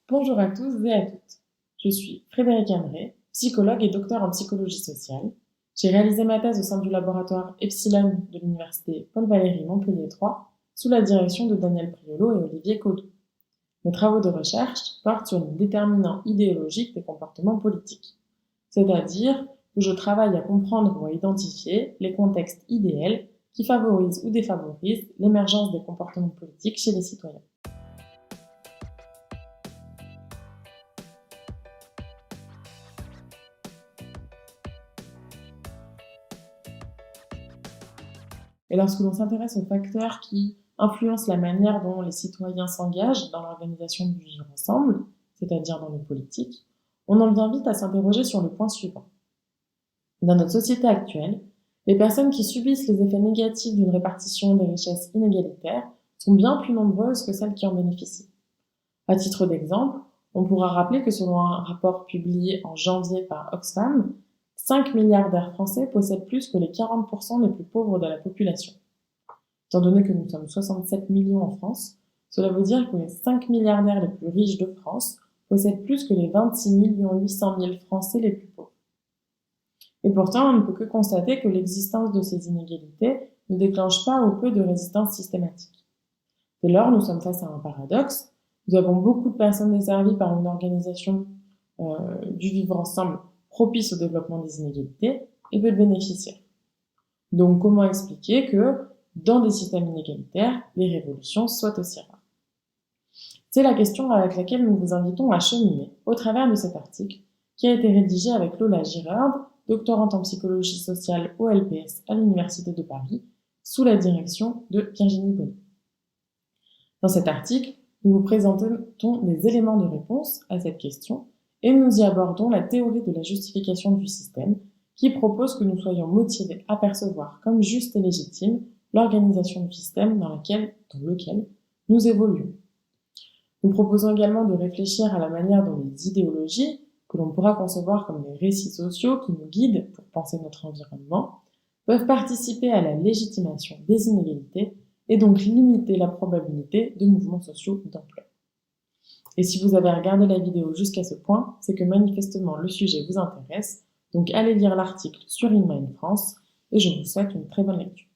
Bonjour à tous et à toutes. Je suis Frédéric Amré, psychologue et docteur en psychologie sociale. J'ai réalisé ma thèse au sein du laboratoire Epsilon de l'université Paul Valéry Montpellier 3 sous la direction de Daniel Priolo et Olivier Codou. Mes travaux de recherche portent sur les déterminants idéologiques des comportements politiques, c'est-à-dire que je travaille à comprendre ou à identifier les contextes idéals qui favorisent ou défavorisent l'émergence des comportements politiques chez les citoyens. Et lorsque l'on s'intéresse aux facteurs qui influencent la manière dont les citoyens s'engagent dans l'organisation du vivre ensemble, c'est-à-dire dans le politique, on en vient vite à s'interroger sur le point suivant. Dans notre société actuelle, les personnes qui subissent les effets négatifs d'une répartition des richesses inégalitaires sont bien plus nombreuses que celles qui en bénéficient. À titre d'exemple, on pourra rappeler que selon un rapport publié en janvier par Oxfam, 5 milliardaires français possèdent plus que les 40% les plus pauvres de la population. Étant donné que nous sommes 67 millions en France, cela veut dire que les 5 milliardaires les plus riches de France possèdent plus que les 26 800 000 Français les plus pauvres. Et pourtant, on ne peut que constater que l'existence de ces inégalités ne déclenche pas ou peu de résistance systématique. Dès lors, nous sommes face à un paradoxe. Nous avons beaucoup de personnes desservies par une organisation du vivre ensemble propice au développement des inégalités et peu de bénéficiaires. Donc, comment expliquer que, dans des systèmes inégalitaires, les révolutions soient aussi rares? C'est la question avec laquelle nous vous invitons à cheminer au travers de cet article qui a été rédigé avec Lola Girard, doctorante en psychologie sociale au LPS à l'Université de Paris, sous la direction de Virginie Bonnet. Dans cet article, nous vous présentons des éléments de réponse à cette question et nous y abordons la théorie de la justification du système qui propose que nous soyons motivés à percevoir comme juste et légitime l'organisation du système dans lequel nous évoluons. Nous proposons également de réfléchir à la manière dont les idéologies, que l'on pourra concevoir comme des récits sociaux qui nous guident pour penser notre environnement, peuvent participer à la légitimation des inégalités et donc limiter la probabilité de mouvements sociaux d'ampleur. Et si vous avez regardé la vidéo jusqu'à ce point, c'est que manifestement le sujet vous intéresse, donc allez lire l'article sur InMind France et je vous souhaite une très bonne lecture.